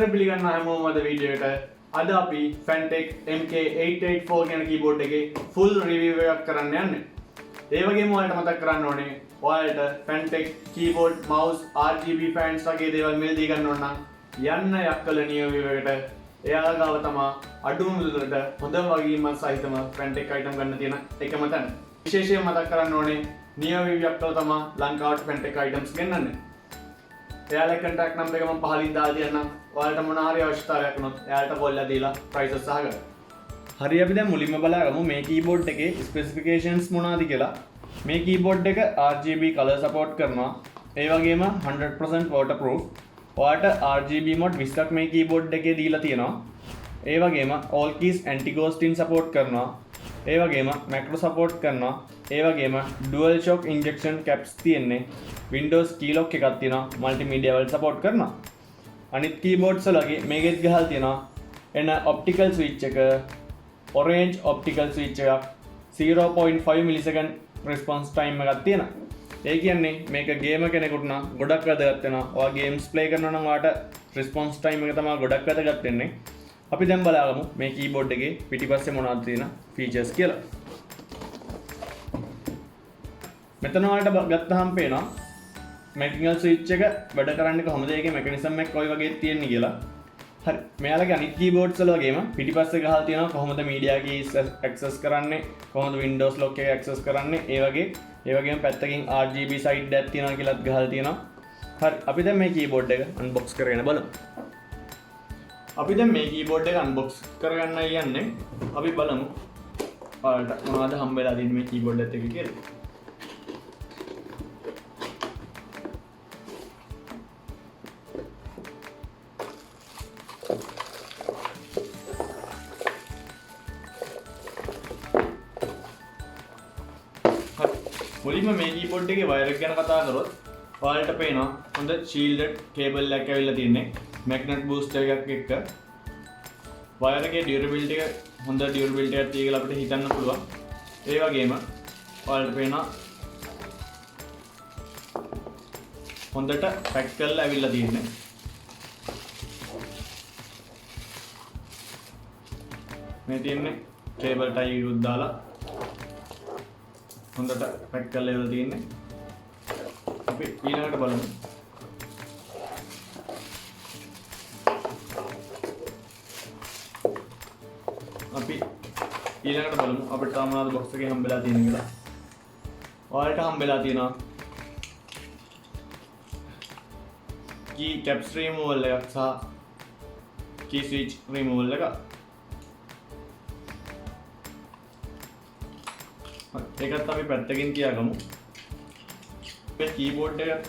සාදර පිළිගන්නවා හැමෝම අද වීඩියෝ එකට. අද අපි Fantech MK884 කියන කීබෝඩ් එකේ full review එකක් කරන්න යන්නේ. ඒ වගේම ඔයාලට මතක් කරන්න ඕනේ ඔයාලට Fantech keyboard, mouse, RGB fans වගේ දේවල් මිලදී ගන්න ඕන නම් යන්න යක්කල නියෝ view එකට. එයාලා ගාව තමයි අඩුම මුදලට හොඳම වගකීමක් සහිතම Fantech item ගන්න තියෙන එකම තැන. විශේෂයෙන් මතක් කරන්න ඕනේ නියෝ view යක්කල තමයි ලංකාවට Fantech items ගෙන්නන්නේ. එයාලගේ contact number එක මම පහලින් දාලා තියන්නම්. ඔයාලට මොන හරි අවශ්‍යතාවයක් වුණොත් එයාලට call එක දීලා prices අහගන්න. හරි අපි දැන් මුලින්ම බලාගමු මේ keyboard එකේ specifications මොනවද කියලා. මේ keyboard එක RGB color support කරනවා. ඒ වගේම 100% waterproof. ඔයාලට RGB mode 20ක් මේ keyboard එකේ දීලා තියෙනවා. ඒ වගේම all keys anti ghosting support කරනවා. ඒ වගේම macro support කරනවා. ඒ වගේම dual shock injection caps තියෙන්නේ. Windows key lock එකක් තියෙනවා. multimedia වල support කරනවා. අනිත් keyboards වලගේ මේකෙත් ගහලා තියෙනවා එන optical switch එක, orange optical switch එකක්, 0.5 millisecond response time එකක් තියෙනවා. ඒ කියන්නේ මේක gamer කෙනෙකුට නම් ගොඩක් වැදගත් වෙනවා. ඔයා games play කරනවා නම් ඔයාට response time එක තමයි ගොඩක් වැදගත් වෙන්නේ. අපි දැන් බලාගමු මේ keyboard එකේ පිටිපස්සේ මොනවද තියෙන features කියලා. මෙතන ඔයාලට ගත්තාම පේනවා mechanical switch එක වැඩ කරන්නේ කොහොමද? ඒකේ mechanism එක කොයි වගේ තියෙන්නේ කියලා. හරි. මෙයාලගේ අනිත් keyboards වල වගේම පිටිපස්සේ ගහලා තියෙනවා කොහොමද media keys access කරන්නේ, කොහොමද Windows lock එක access කරන්නේ, ඒ වගේම පැත්තකින් RGB side එකක් තියෙනවා කියලාත් ගහලා තියෙනවා. හරි. අපි දැන් මේ keyboard එක unbox කරගෙන බලමු. අපි දැන් මේ keyboard එක unbox කරගන්න යන්නේ. අපි බලමු ඔයාලට මොනවද හම්බෙලා තියෙන්නේ මේ keyboard එකත් එක්ක කියලා. මුලින්ම මේ keyboard එකේ wire එක ගැන කතා කරොත් ඔයාලට පේනවා හොඳ shielded cable එකක් ඇවිල්ලා තියෙන්නේ magnet booster එකක් එක්ක. wire එකේ durability එක හොඳ durability එකක් තියෙයි කියලා අපිට හිතන්න පුළුවන්. ඒ වගේම ඔයාලට පේනවා හොඳට pack කරලා ඇවිල්ලා තියෙන්නේ. මේ තියෙන්නේ cable tie එකක් දාලා හොඳට පැක් කරලා ඉවරලා තියෙන්නේ. අපි ඊළඟට බලමු. අපිට තාම මොනවද box එකේ හම්බෙලා තියෙන්නේ කියලා. ඔයාලට හම්බෙලා තියෙනවා key caps removal එකක් සහ key switch removal එකක්. ඒකත් අපි පැත්තකින් කියාගමු. මේ keyboard එක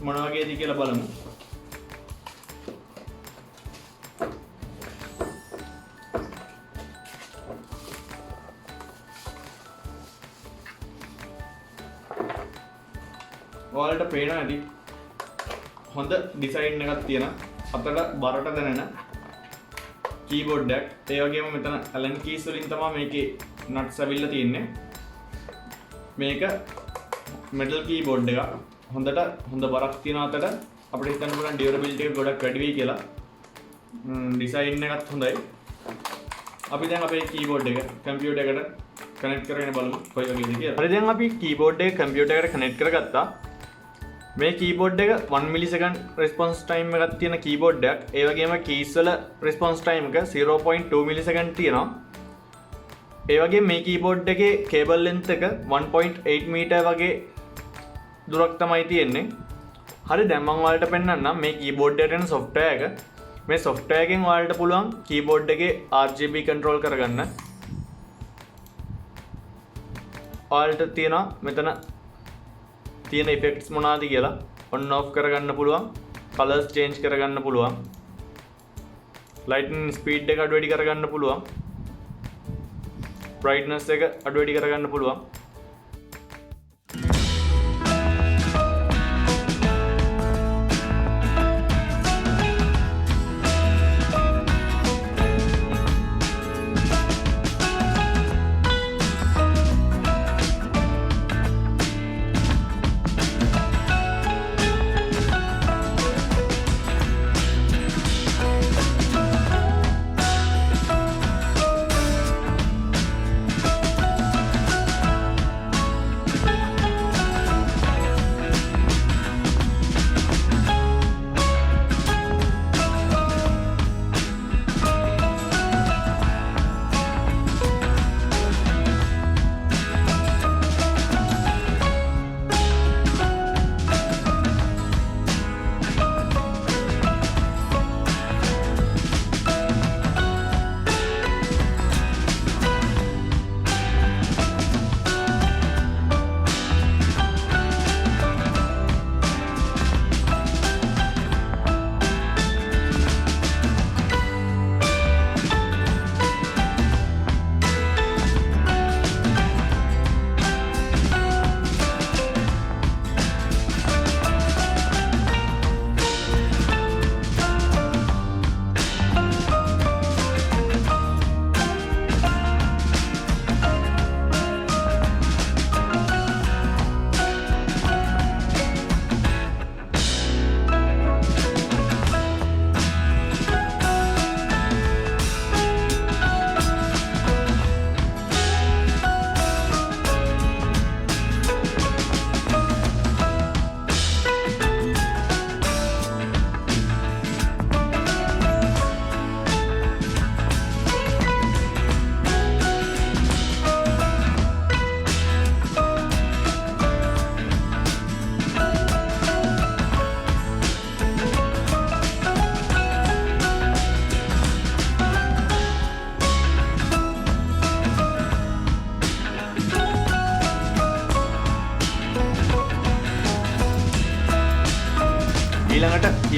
මොන වගේද කියලා බලමු. ඔයාලට පේනවා ඇති හොඳ ඩිසයින් එකක් තියෙන අතට බරට දැනෙන keyboard එකක්. ඒ වගේම මෙතන Allen keys වලින් තමයි මේකේ nuts ඇවිල්ලා තියෙන්නේ. මේක metal keyboard එකක්. හොඳ බරක් තියෙන අතට අපිට හිතන්න පුළුවන් durability එක ගොඩක් වැඩි වෙයි කියලා. ඩිසයින් එකත් හොඳයි. අපි දැන් අපේ keyboard එක computer එකට connect කරගෙන බලමු කොයි වගේද කියලා. හරි දැන් අපි keyboard එක computer එකට connect කරගත්තා. මේ keyboard එක 1 millisecond response time එකක් තියෙන keyboard එකක්. ඒ වගේම keys වල response time එක 0.2 millisecond තියෙනවා. ඒ වගේ මේ keyboard එකේ cable length එක 1.8 meter වගේ දුරක් තමයි තියෙන්නේ. හරි දැන් මම ඔයාලට පෙන්නන්නම් මේ keyboard එකට එන software එක. මේ software එකෙන් ඔයාලට පුළුවන් keyboard එකේ RGB control කරගන්න. ඔයාලට තියෙනවා මෙතන තියෙන effects මොනවාද කියලා on off කරගන්න පුළුවන්. colors change කරගන්න පුළුවන්. lightning speed එක අඩු වැඩි කරගන්න පුළුවන්. brightness එක අඩු වැඩි කරගන්න පුළුවන්.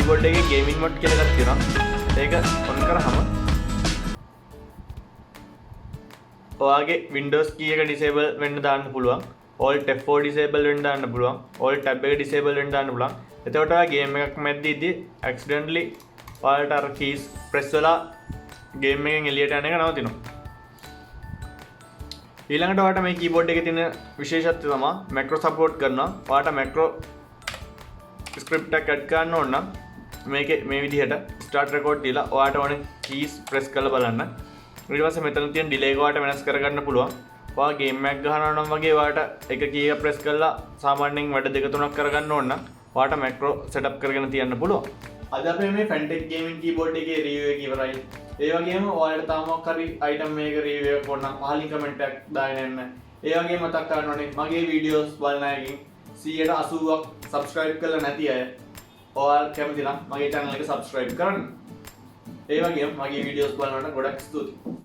කීබෝඩ් එකේ ගේමින් මොඩ් කියලා එකක් තියෙනවා. ඒක ඔන් කරාම ඔයාගේ Windows key එක disable වෙන්න දාන්න පුළුවන්. Alt F4 disable වෙන්න දාන්න පුළුවන්. Alt tab එක disable වෙන්න දාන්න පුළුවන්. එතකොට ඔයා ගේම් එකක් මැද්දේදී accidentally ඔයාලට අර keys press වෙලා ගේම් එකෙන් එළියට යන එක නවතිනවා. ඊළඟට ඔයාලට මේ keyboard එකේ තියෙන විශේෂත්වය තමයි macro support කරනවා. ඔයාලට macro script එකක් add කරන්න ඕන නම් මේකේ මේ විදිහට start record දීලා ඔයාලට ඕනේ keys press කරලා බලන්න. ඊට පස්සේ මෙතන තියෙන delay එක ඔයාලට වෙනස් කරගන්න පුළුවන්. ඔයා ගේම් එකක් ගහනවා නම් වගේ ඔයාලට එක key එක press කරලා සාමාන්‍යයෙන් වැඩ දෙක තුනක් කරගන්න ඕන නම් ඔයාලට macro setup කරගෙන තියන්න පුළුවන්. අද අපේ මේ Fantech gaming keyboard එකේ review එක ඉවරයි. ඒ වගේම ඔයාලට තාම මොකක් හරි item මේක review එකක් ඕන නම් පහලින් comment එකක් දාගෙන යන්න. ඒ වගේම මතක් කරන්න ඕනේ මගේ videos බලන අයගෙන් 180ක් subscribe කරලා නැති අය ඔයාලා කැමති නම් මගේ channel එක subscribe කරන්න. ඒ වගේම මගේ videos බලනවට ගොඩක් ස්තුතියි.